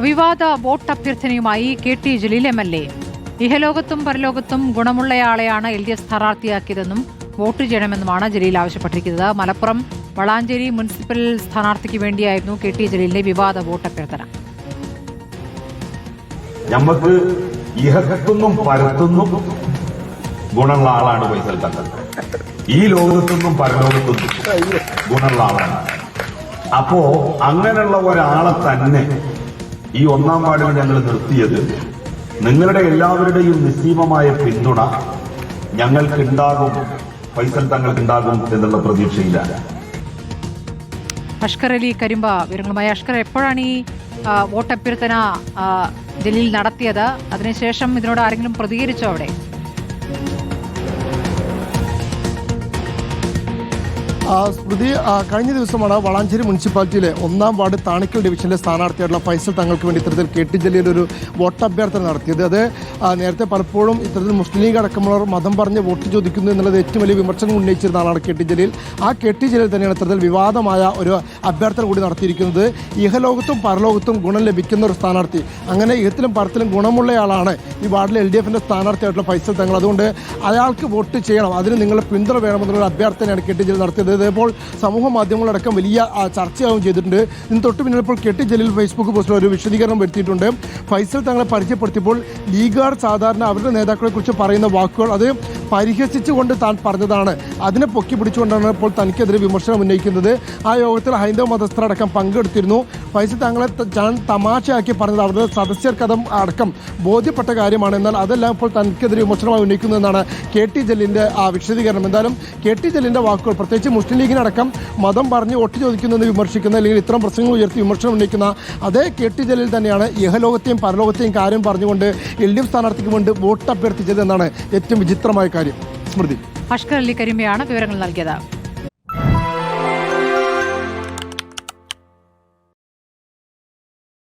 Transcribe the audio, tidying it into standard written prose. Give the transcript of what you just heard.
വിവാദ വോട്ട് അഭ്യർത്ഥനയുമായി KT Jaleel MLA. ഇഹലോകത്തും പരലോകത്തും ഗുണമുള്ളയാളെയാണ് LDF സ്ഥാനാർത്ഥിയാക്കിയതെന്നും വോട്ട് ചെയ്യണമെന്നുമാണ് ജലീൽ ആവശ്യപ്പെട്ടിരിക്കുന്നത്. മലപ്പുറം വളാഞ്ചേരി മുനിസിപ്പൽ സ്ഥാനാർത്ഥിക്ക് വേണ്ടിയായിരുന്നു KT ജലീലിന്റെ വിവാദ വോട്ട് അഭ്യർത്ഥന. നമുക്ക് ഇഹത്തുനിന്നും പരത്തുനിന്നും ഗുണമുള്ള ആളാണ് ഫൈസൽ തങ്ങൾ. ഈ ലോകത്തുനിന്നും പരലോകത്തുനിന്നും ഗുണമുള്ള ആളാണ്. അപ്പോ അങ്ങനെയുള്ള ഒരാളെ തന്നെ ഈ ഒന്നാം വാർഡിൽ ഞങ്ങൾ നിർത്തിയത് നിങ്ങളുടെ എല്ലാവരുടെയും നിസ്സീമമായ പിന്തുണ ഞങ്ങൾക്കുണ്ടാകും, ഫൈസൽ തങ്ങൾക്കുണ്ടാകും എന്നുള്ള പ്രതീക്ഷയില്ല. അഷ്കർ അലി കരിമ്പ വിവരങ്ങളുമായി. അഷ്കർ, എപ്പോഴാണ് ഈ വോട്ട് അഭ്യർത്ഥന ജലീൽ നടത്തിയത്? അതിനുശേഷം ഇതിനോട് ആരെങ്കിലും പ്രതികരിച്ചോ അവിടെ? സ്മൃതി, കഴിഞ്ഞ ദിവസമാണ് വളാഞ്ചേരി മുനിസിപ്പാലിറ്റിയിലെ 1-ാം വാർഡ് താണിക്കൽ ഡിവിഷനിലെ സ്ഥാനാർത്ഥിയായിട്ടുള്ള ഫൈസൽ തങ്ങൾക്ക് വേണ്ടി ഇത്തരത്തിൽ KT ജലീൽ ഒരു വോട്ട് അഭ്യർത്ഥന നടത്തിയത്. അത് നേരത്തെ പലപ്പോഴും ഇത്തരത്തിൽ മുസ്ലിം ലീഗ് അടക്കമുള്ളവർ മതം പറഞ്ഞ് വോട്ട് ചോദിക്കുന്നു എന്നുള്ളത് ഏറ്റവും വലിയ വിമർശനം ഉന്നയിച്ചിരുന്ന ആളാണ് KT ജലീൽ. ആ KT ജലീൽ തന്നെയാണ് ഇത്തരത്തിൽ വിവാദമായ ഒരു അഭ്യർത്ഥന കൂടി നടത്തിയിരിക്കുന്നത്. ഇഹലോകത്തും പരലോകത്തും ഗുണം ലഭിക്കുന്ന ഒരു സ്ഥാനാർത്ഥി, അങ്ങനെ ഇഹത്തിലും പരത്തിലും ഗുണമുള്ളയാളാണ് ഈ വാർഡിലെ LDFന്റെ സ്ഥാനാർത്ഥിയായിട്ടുള്ള ഫൈസൽ തങ്ങൾ. അതുകൊണ്ട് അയാൾക്ക് വോട്ട് ചെയ്യണം, അതിന് നിങ്ങളുടെ പിന്തുണ വേണമെന്നുള്ള അഭ്യർത്ഥനയാണ് KT ജലീൽ നടത്തിയത്. ഇതേപോലെ സമൂഹ മാധ്യമങ്ങളടക്കം വലിയ ചർച്ചയാവും ചെയ്തിട്ടുണ്ട്. ഇതിന് തൊട്ട് പിന്നിൽ ഇപ്പോൾ KT ജലീൽ ഫേസ്ബുക്ക് പോസ്റ്റിൽ ഒരു വിശദീകരണം വരുത്തിയിട്ടുണ്ട്. ഫൈസൽ തങ്ങളെ പരിചയപ്പെടുത്തിയപ്പോൾ ലീഗുകാർ സാധാരണ അവരുടെ നേതാക്കളെ കുറിച്ച് പറയുന്ന വാക്കുകൾ അത് പരിഹസിച്ചുകൊണ്ട് താൻ പറഞ്ഞതാണ്, അതിനെ പൊക്കി പിടിച്ചുകൊണ്ടാണ് ഇപ്പോൾ തനിക്കെതിരെ വിമർശനം ഉന്നയിക്കുന്നത്. ആ യോഗത്തിൽ ഹൈന്ദവ മതസ്ഥരടക്കം പങ്കെടുത്തിരുന്നു. ഫൈസൽ തങ്ങളെ താൻ തമാശയാക്കി പറഞ്ഞത് അവരുടെ സദസ്യർക്കഥം അടക്കം ബോധ്യപ്പെട്ട കാര്യമാണ്. എന്നാൽ അതെല്ലാം ഇപ്പോൾ തനിക്കെതിരെ വിമർശനമായി ഉന്നയിക്കുന്നതെന്നാണ് KT ജലീലിൻ്റെ വിശദീകരണം. എന്തായാലും KT ജലീലിൻ്റെ വാക്കുകൾ, പ്രത്യേകിച്ച് മുസ്ലിം ലീഗിനടക്കം മതം പറഞ്ഞ് വോട്ട് ചോദിക്കുന്നതെന്ന് വിമർശിക്കുന്ന, അല്ലെങ്കിൽ ഇത്തരം പ്രശ്നങ്ങൾ ഉയർത്തി വിമർശനം ഉന്നയിക്കുന്ന അതേ KT ജലീൽ തന്നെയാണ് ഇഹലോകത്തെയും പരലോകത്തെയും കാര്യം പറഞ്ഞുകൊണ്ട് LDF സ്ഥാനാർത്ഥിക്ക് വേണ്ടി വോട്ട് അഭ്യർത്ഥിച്ചത് എന്നാണ് ഏറ്റവും വിചിത്രമായ കാര്യം. സ്മൃതി, അഷ്കർ അലി കരിമ്പയാണ് വിവരങ്ങൾ നൽകിയത്.